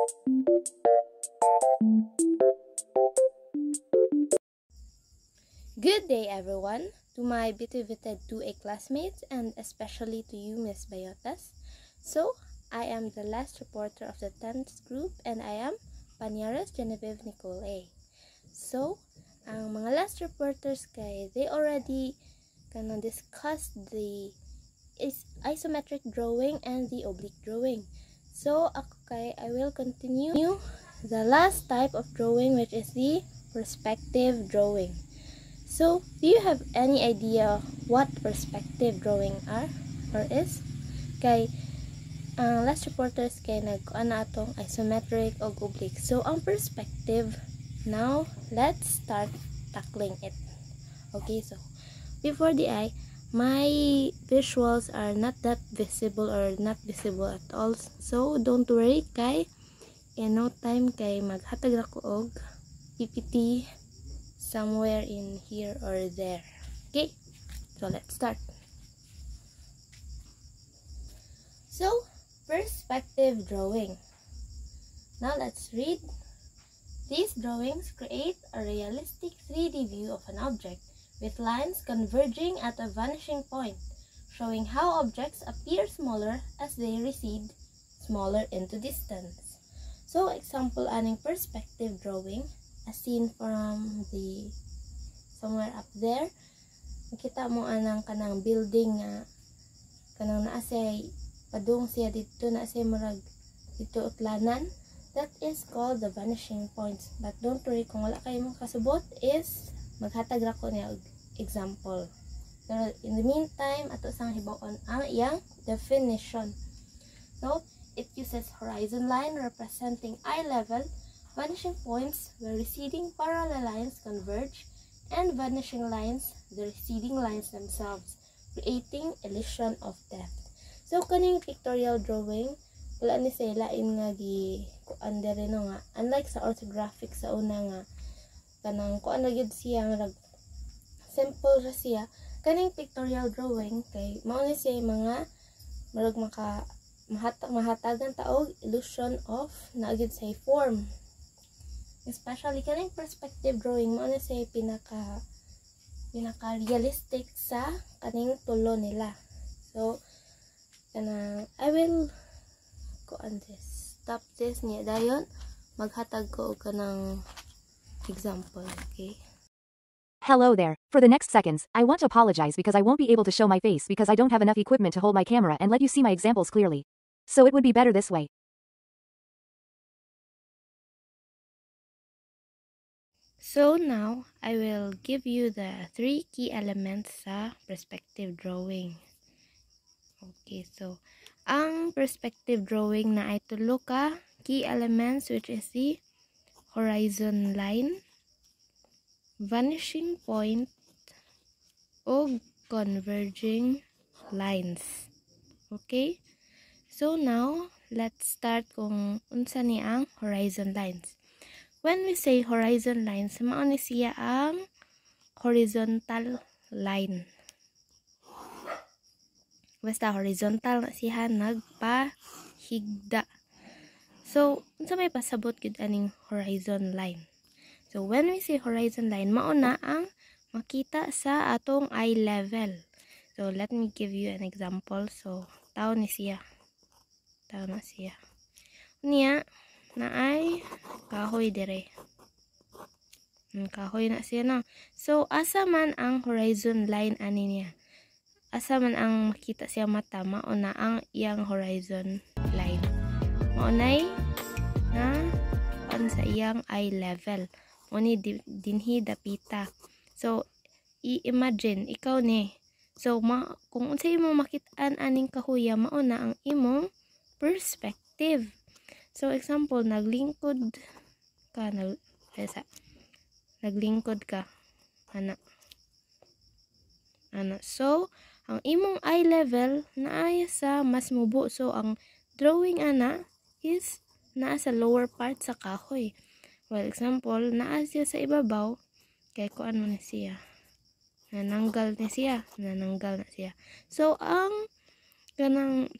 Good day everyone, to my Bitivited 2A classmates and especially to you Miss Bayotas. So, I am the last reporter of the 10th group and I am Paniaras Genevieve Nicole A. So, ang mga last reporters kay they already discussed the isometric drawing and the oblique drawing. So, ako kay I will continue the last type of drawing, which is the perspective drawing. So, do you have any idea what perspective drawing are or is? Kay last reporters kay nagkuan na atong isometric o oblique. So, ang perspective, now let's start tackling it. Okay, so before the eye, my visuals are not that visible or not visible at all. So, don't worry kay in no time kay maghatag ako og PPT somewhere in here or there. Okay, so let's start. So, perspective drawing. Now let's read. These drawings create a realistic 3D view of an object with lines converging at a vanishing point, showing how objects appear smaller as they recede smaller into distance. So, example aning perspective drawing, as seen from the somewhere up there, makita mo anang kanang building nga kanang naasay padung siya dito, naasay murag dito utlanan. That is called the vanishing points. But don't worry, kung wala kayo mong kasubot is maghatag ra ko niya og example. Pero in the meantime, ato sang hibaon ang iyang definition. So, it uses horizon line representing eye level, vanishing points where receding parallel lines converge, and vanishing lines, the receding lines themselves, creating illusion of depth. So, kaning pictorial drawing, wala ni siya lain nga kuan dere no nga. Unlike sa orthographic sa una nga, kanang kuan na gyud siya nga simple ra siya. Kaning pictorial drawing kay mao ni siya mga murag mahatagan taog illusion of naagid sa form. Especially kaning perspective drawing mo na siya pinaka realistic sa kaning tulo nila. So I will stop this niya dayon maghatag ko og kanang example. Okay, hello there. For the next seconds, I want to apologize because I won't be able to show my face because I don't have enough equipment to hold my camera and let you see my examples clearly. So it would be better this way. so now I will give you the 3 key elements sa perspective drawing. Okay, so ang perspective drawing na ay tulo ka key elements, which is the horizon line, vanishing point, o converging lines. Okay, so now let's start kung unsa ni ang horizon lines. When we say horizon lines, mao ni siya ang horizontal line. Basta horizontal na siya nagpahigda. So, unsa may pasabot gid aning horizon line? So, when we say horizon line, mao na ang makita sa atong eye level. So, let me give you an example. So, tao ni siya. Tao na siya. Unya, na ay kahoy dire. Kahoy na siya na. So, asa man ang horizon line ani niya? Asa man ang makita siya mata, mao na ang iyang horizon line. Mao nay na on sa iyang eye level. Mao ni dinhi dapita. So, i-imagine ikaw ni. So, kung unsay imong makit-an aning kahuya, mao na ang imong perspective. So, example, naglingkod ka, naglingkod ka, ana. So, ang imong eye level naay sa mas mubo. So, ang drawing ana is naa sa lower part sa kahoy. Well, example, naa siya sa ibabaw, kay kuan mo na siya. Nananggal na siya. So, ang kanang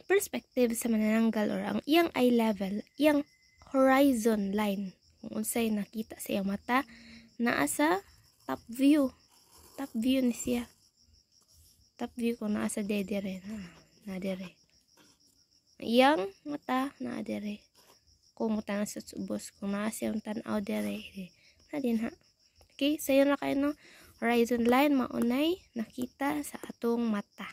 perspective sa manananggal or ang iyang eye level, iyang horizon line. Kung unsay nakita sa iyang mata, naa sa top view. Top view ni siya. Top view kung naa sa dedere. Na dire. Iyang mata na dire. Kung mutang sa subos, kung naa siyang tanaw dire, na din ha. Okay, sayo na kayo no. Horizon line maunay nakita sa atong mata.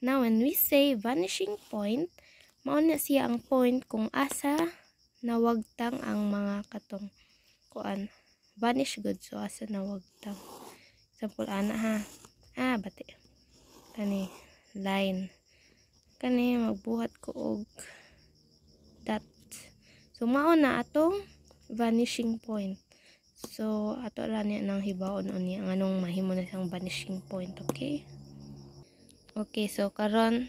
Now, when we say vanishing point, mauna siya ang point kung asa nawagtang ang mga katong kuan. Vanish good, so asa nawagtang. Example, ana ha. Bati. Kani, line. Kani, magbuhat ko og dot. So, mauna atong vanishing point. So, ato lang niya nang hibaon o niya anong mahimo na siyang vanishing point, okay? Okay, so karon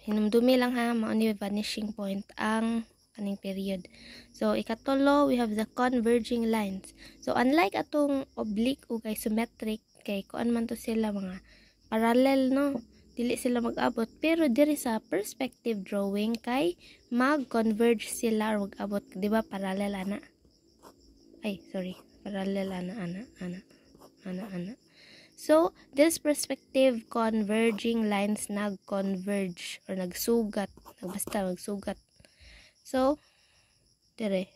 hinumdumi lang ha, mao ni vanishing point ang kaning period. So, ikatulo, we have the converging lines. So, unlike atong oblique o isometric, kay kuan man to sila mga parallel, no? Dili sila mag-abot. Pero diri sa perspective drawing, kay mag-converge sila or mag-abot. Diba parallel, ana? Ay, sorry. Parallel, ana. So, this perspective converging lines nag-converge or nagsugat. Basta magsugat. So, dire.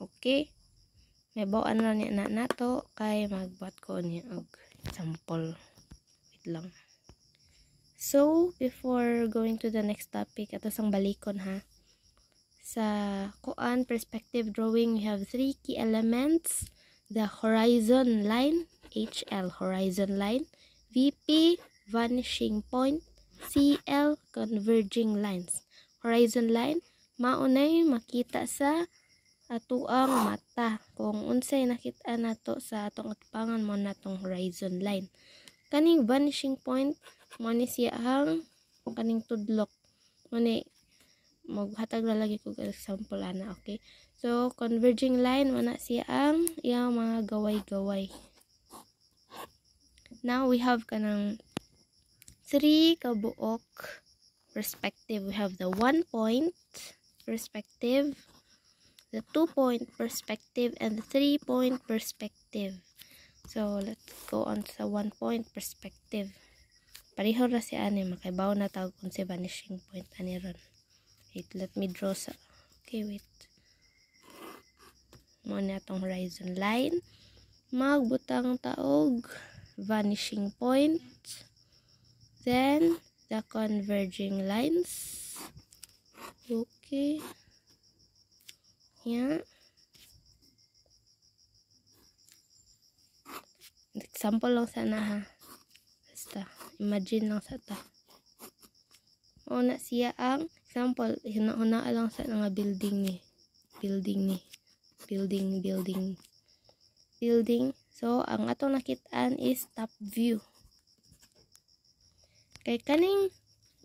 Okay. May bawaan na niya na nato kay magbuhat ko niya og example. Wait lang. So, before going to the next topic, ato sang balikon ha. Sa kuan perspective drawing, we have 3 key elements. The horizon line, HL, horizon line. VP, vanishing point. CL, converging lines. Horizon line, maunay makita sa atuang mata. Kung unsay nakita nato sa atong atupangan mo natong horizon line. Kaning vanishing point, mo ni siya ang kaning tudlok. Mo ni maghatag na lagi ko example ana, okay? So, converging line, mana siya ang iyang mga gaway-gaway. Now, we have kanang 3 kabuok perspective. We have the 1-point perspective, the 2-point perspective, and the 3-point perspective. So, let's go on sa 1-point perspective. Pareho ra si ani, makaibaw na tawag kung si vanishing point ani ron. Wait, let me draw sa... Okay, wait. Muna itong horizon line. Magbutang taog vanishing point. Then, the converging lines. Okay. Yeah. Example lang sana ha. Basta, imagine lang sa ta. Una siya ang example, huna lang sa nga building ni. Building. So, ang atong nakitaan is top view. Kay kaning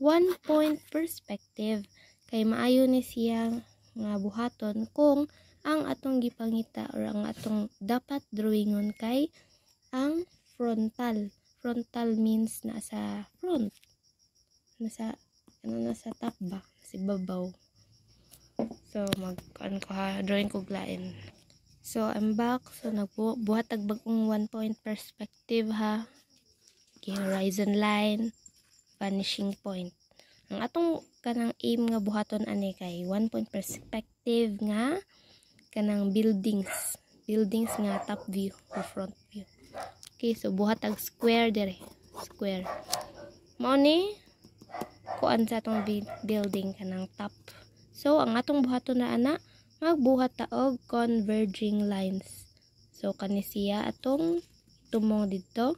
1-point perspective, kay maayo ni siya nga buhaton kung ang atong gipangita or ang atong dapat drawingon kay ang frontal. Frontal means nasa front. Nasa top ba? Si babaw. So, drawing ko glain. So, I'm back. So, nagbuhat tagbagong 1-point perspective ha. Okay, horizon line, vanishing point. Ang atong kanang aim nga buhaton ani kay 1-point perspective nga kanang buildings. Buildings nga top view or front view. Okay, so buhat tag square dire. Square. Mao ni kuan sa atong building kanang top. So, ang atong buhaton na ana, magbuhat ta og converging lines. So, kani siya atong itumong dito.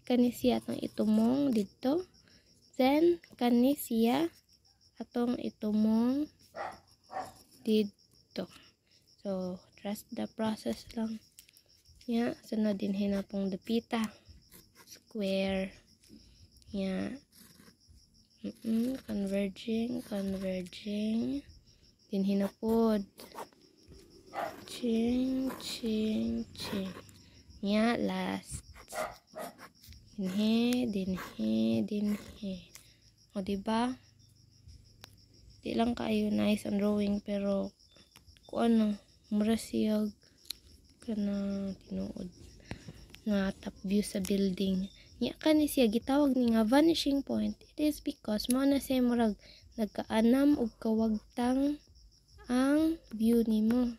Kani siya atong itumong dito. Then, kani siya atong itumong dito. So, trust the process lang. Yeah, sunod din hinapong dapita. Square. Yeah. Converging. Din hinapod. Ching. Yeah, last. Dinhe. O, diba? di lang kaayo nice ang drawing pero kung ano mura siya kana tinuod nga top view sa building. Nya kani siya gitawag ni nga vanishing point. It is because mao na siya murag nagkaanam og kawagtang ang view nimo.